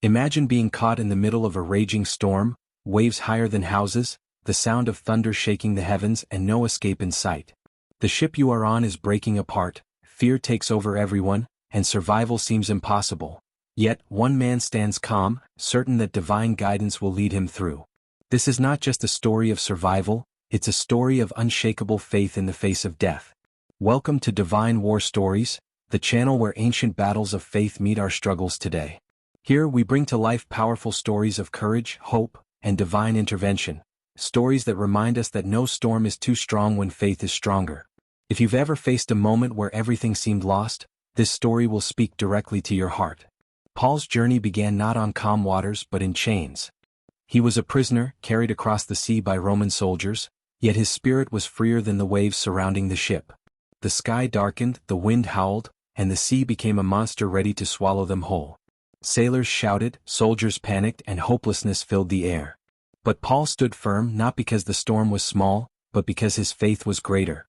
Imagine being caught in the middle of a raging storm, waves higher than houses, the sound of thunder shaking the heavens and no escape in sight. The ship you are on is breaking apart, fear takes over everyone, and survival seems impossible. Yet, one man stands calm, certain that divine guidance will lead him through. This is not just a story of survival, it's a story of unshakable faith in the face of death. Welcome to Divine War Stories, the channel where ancient battles of faith meet our struggles today. Here we bring to life powerful stories of courage, hope, and divine intervention, stories that remind us that no storm is too strong when faith is stronger. If you've ever faced a moment where everything seemed lost, this story will speak directly to your heart. Paul's journey began not on calm waters but in chains. He was a prisoner, carried across the sea by Roman soldiers, yet his spirit was freer than the waves surrounding the ship. The sky darkened, the wind howled, and the sea became a monster ready to swallow them whole. Sailors shouted, soldiers panicked, and hopelessness filled the air. But Paul stood firm not because the storm was small, but because his faith was greater.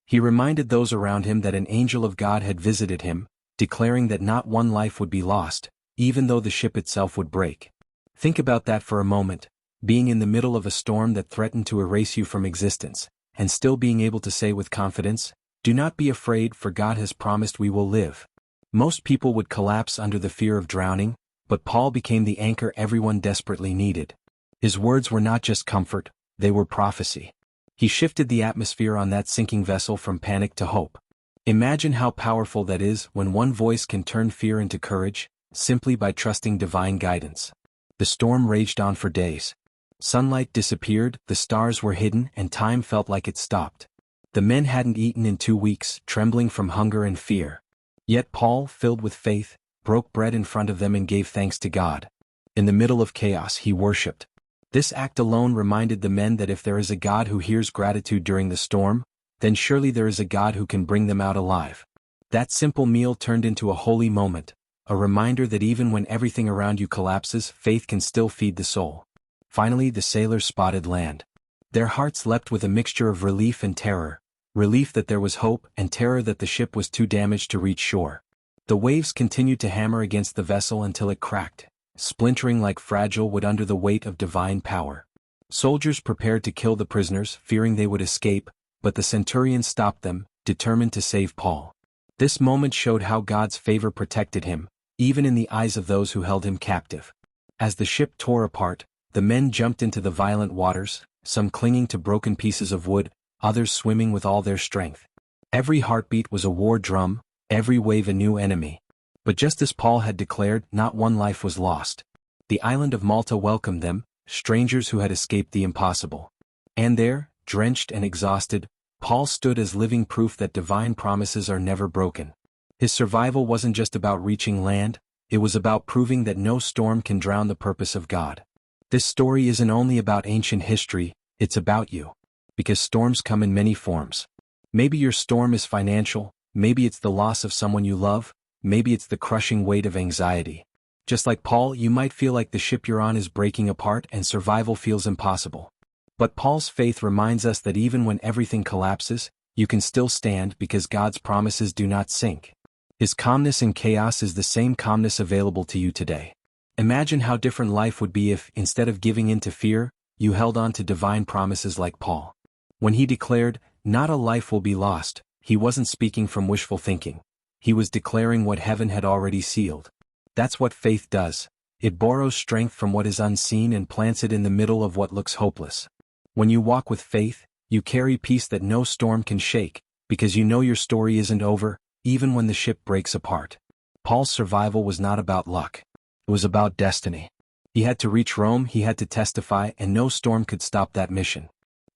He reminded those around him that an angel of God had visited him, declaring that not one life would be lost, even though the ship itself would break. Think about that for a moment, being in the middle of a storm that threatened to erase you from existence, and still being able to say with confidence, "Do not be afraid, for God has promised we will live." Most people would collapse under the fear of drowning, but Paul became the anchor everyone desperately needed. His words were not just comfort, they were prophecy. He shifted the atmosphere on that sinking vessel from panic to hope. Imagine how powerful that is when one voice can turn fear into courage, simply by trusting divine guidance. The storm raged on for days. Sunlight disappeared, the stars were hidden, and time felt like it stopped. The men hadn't eaten in 2 weeks, trembling from hunger and fear. Yet Paul, filled with faith, broke bread in front of them and gave thanks to God. In the middle of chaos, he worshipped. This act alone reminded the men that if there is a God who hears gratitude during the storm, then surely there is a God who can bring them out alive. That simple meal turned into a holy moment, a reminder that even when everything around you collapses, faith can still feed the soul. Finally, the sailors spotted land. Their hearts leapt with a mixture of relief and terror. Relief that there was hope, and terror that the ship was too damaged to reach shore. The waves continued to hammer against the vessel until it cracked, splintering like fragile wood under the weight of divine power. Soldiers prepared to kill the prisoners, fearing they would escape, but the centurion stopped them, determined to save Paul. This moment showed how God's favor protected him, even in the eyes of those who held him captive. As the ship tore apart, the men jumped into the violent waters, some clinging to broken pieces of wood, others swimming with all their strength. Every heartbeat was a war drum, every wave a new enemy. But just as Paul had declared, not one life was lost. The island of Malta welcomed them, strangers who had escaped the impossible. And there, drenched and exhausted, Paul stood as living proof that divine promises are never broken. His survival wasn't just about reaching land, it was about proving that no storm can drown the purpose of God. This story isn't only about ancient history, it's about you. Because storms come in many forms. Maybe your storm is financial, maybe it's the loss of someone you love, maybe it's the crushing weight of anxiety. Just like Paul, you might feel like the ship you're on is breaking apart and survival feels impossible. But Paul's faith reminds us that even when everything collapses, you can still stand because God's promises do not sink. His calmness in chaos is the same calmness available to you today. Imagine how different life would be if, instead of giving in to fear, you held on to divine promises like Paul. When he declared, "Not a life will be lost," he wasn't speaking from wishful thinking. He was declaring what heaven had already sealed. That's what faith does. It borrows strength from what is unseen and plants it in the middle of what looks hopeless. When you walk with faith, you carry peace that no storm can shake, because you know your story isn't over, even when the ship breaks apart. Paul's survival was not about luck. It was about destiny. He had to reach Rome, he had to testify, and no storm could stop that mission.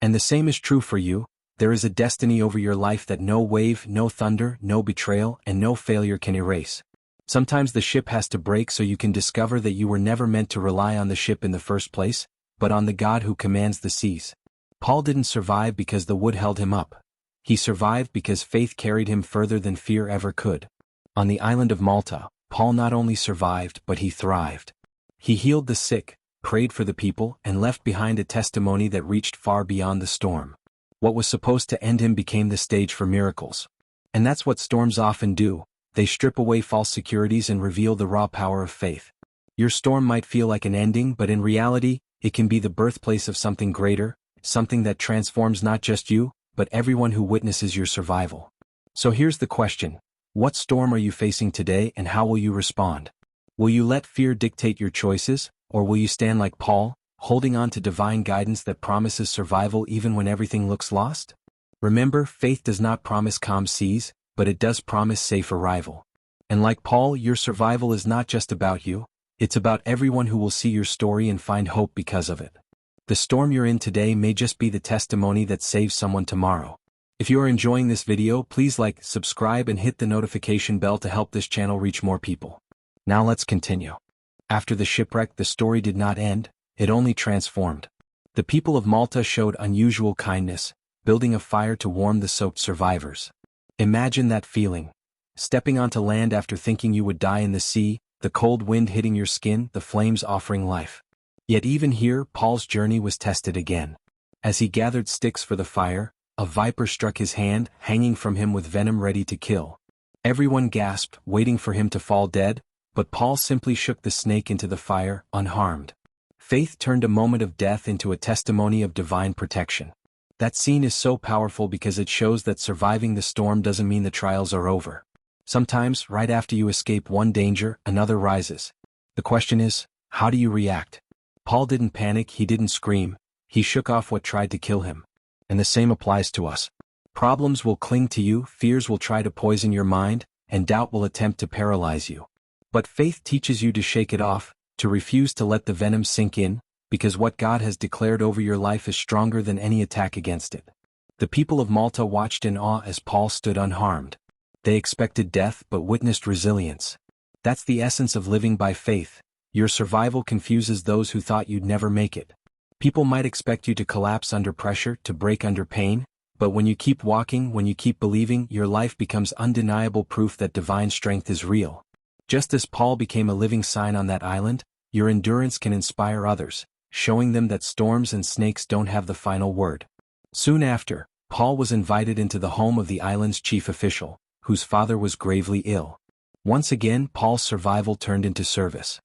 And the same is true for you. There is a destiny over your life that no wave, no thunder, no betrayal, and no failure can erase. Sometimes the ship has to break so you can discover that you were never meant to rely on the ship in the first place, but on the God who commands the seas. Paul didn't survive because the wood held him up. He survived because faith carried him further than fear ever could. On the island of Malta, Paul not only survived but he thrived. He healed the sick, prayed for the people, and left behind a testimony that reached far beyond the storm. What was supposed to end him became the stage for miracles. And that's what storms often do, they strip away false securities and reveal the raw power of faith. Your storm might feel like an ending, but in reality, it can be the birthplace of something greater, something that transforms not just you, but everyone who witnesses your survival. So here's the question. What storm are you facing today, and how will you respond? Will you let fear dictate your choices, or will you stand like Paul, holding on to divine guidance that promises survival even when everything looks lost? Remember, faith does not promise calm seas, but it does promise safe arrival. And like Paul, your survival is not just about you, it's about everyone who will see your story and find hope because of it. The storm you're in today may just be the testimony that saves someone tomorrow. If you are enjoying this video, please like, subscribe and hit the notification bell to help this channel reach more people. Now let's continue. After the shipwreck, the story did not end, it only transformed. The people of Malta showed unusual kindness, building a fire to warm the soaked survivors. Imagine that feeling. Stepping onto land after thinking you would die in the sea, the cold wind hitting your skin, the flames offering life. Yet even here, Paul's journey was tested again. As he gathered sticks for the fire, a viper struck his hand, hanging from him with venom ready to kill. Everyone gasped, waiting for him to fall dead, but Paul simply shook the snake into the fire, unharmed. Faith turned a moment of death into a testimony of divine protection. That scene is so powerful because it shows that surviving the storm doesn't mean the trials are over. Sometimes, right after you escape one danger, another rises. The question is, how do you react? Paul didn't panic, he didn't scream, he shook off what tried to kill him. And the same applies to us. Problems will cling to you, fears will try to poison your mind, and doubt will attempt to paralyze you. But faith teaches you to shake it off, to refuse to let the venom sink in, because what God has declared over your life is stronger than any attack against it. The people of Malta watched in awe as Paul stood unharmed. They expected death but witnessed resilience. That's the essence of living by faith. Your survival confuses those who thought you'd never make it. People might expect you to collapse under pressure, to break under pain, but when you keep walking, when you keep believing, your life becomes undeniable proof that divine strength is real. Just as Paul became a living sign on that island, your endurance can inspire others, showing them that storms and snakes don't have the final word. Soon after, Paul was invited into the home of the island's chief official, whose father was gravely ill. Once again, Paul's survival turned into service.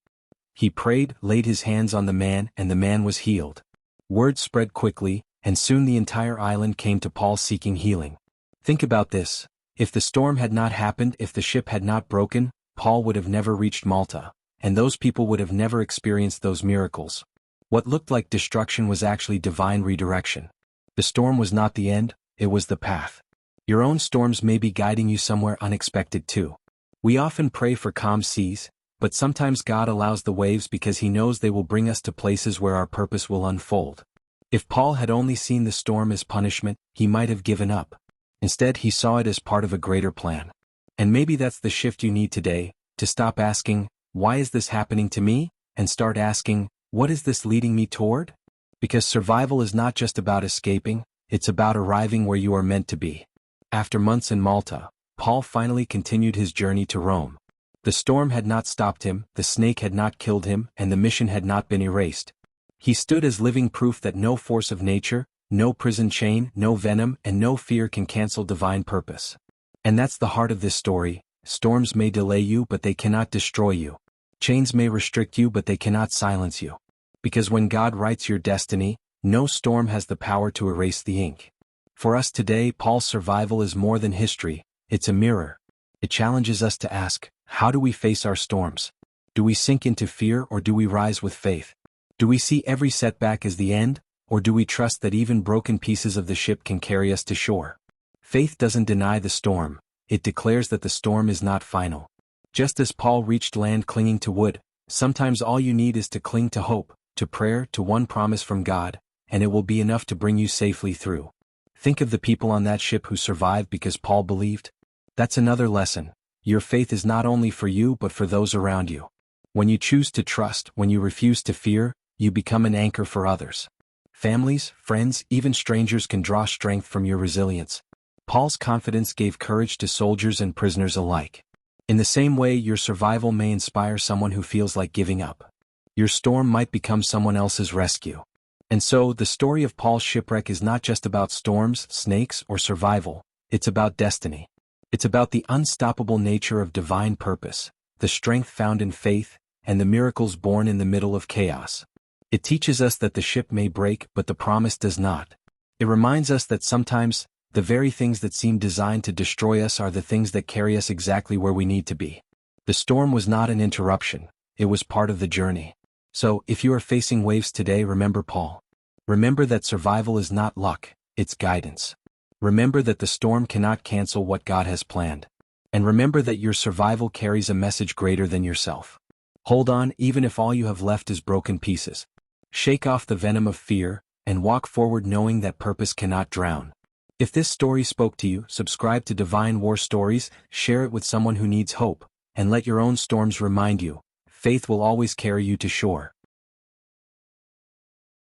He prayed, laid his hands on the man, and the man was healed. Word spread quickly, and soon the entire island came to Paul seeking healing. Think about this. If the storm had not happened, if the ship had not broken, Paul would have never reached Malta, and those people would have never experienced those miracles. What looked like destruction was actually divine redirection. The storm was not the end, it was the path. Your own storms may be guiding you somewhere unexpected too. We often pray for calm seas, but sometimes God allows the waves because He knows they will bring us to places where our purpose will unfold. If Paul had only seen the storm as punishment, he might have given up. Instead, he saw it as part of a greater plan. And maybe that's the shift you need today, to stop asking, "Why is this happening to me?" and start asking, "What is this leading me toward?" Because survival is not just about escaping, it's about arriving where you are meant to be. After months in Malta, Paul finally continued his journey to Rome. The storm had not stopped him, the snake had not killed him, and the mission had not been erased. He stood as living proof that no force of nature, no prison chain, no venom, and no fear can cancel divine purpose. And that's the heart of this story. Storms may delay you, but they cannot destroy you. Chains may restrict you, but they cannot silence you. Because when God writes your destiny, no storm has the power to erase the ink. For us today, Paul's survival is more than history, it's a mirror. It challenges us to ask, how do we face our storms? Do we sink into fear or do we rise with faith? Do we see every setback as the end, or do we trust that even broken pieces of the ship can carry us to shore? Faith doesn't deny the storm, it declares that the storm is not final. Just as Paul reached land clinging to wood, sometimes all you need is to cling to hope, to prayer, to one promise from God, and it will be enough to bring you safely through. Think of the people on that ship who survived because Paul believed. That's another lesson. Your faith is not only for you but for those around you. When you choose to trust, when you refuse to fear, you become an anchor for others. Families, friends, even strangers can draw strength from your resilience. Paul's confidence gave courage to soldiers and prisoners alike. In the same way, your survival may inspire someone who feels like giving up. Your storm might become someone else's rescue. And so, the story of Paul's shipwreck is not just about storms, snakes, or survival, it's about destiny. It's about the unstoppable nature of divine purpose, the strength found in faith, and the miracles born in the middle of chaos. It teaches us that the ship may break but the promise does not. It reminds us that sometimes, the very things that seem designed to destroy us are the things that carry us exactly where we need to be. The storm was not an interruption, it was part of the journey. So, if you are facing waves today, remember Paul. Remember that survival is not luck, it's guidance. Remember that the storm cannot cancel what God has planned. And remember that your survival carries a message greater than yourself. Hold on even if all you have left is broken pieces. Shake off the venom of fear, and walk forward knowing that purpose cannot drown. If this story spoke to you, subscribe to Divine War Stories, share it with someone who needs hope, and let your own storms remind you, faith will always carry you to shore.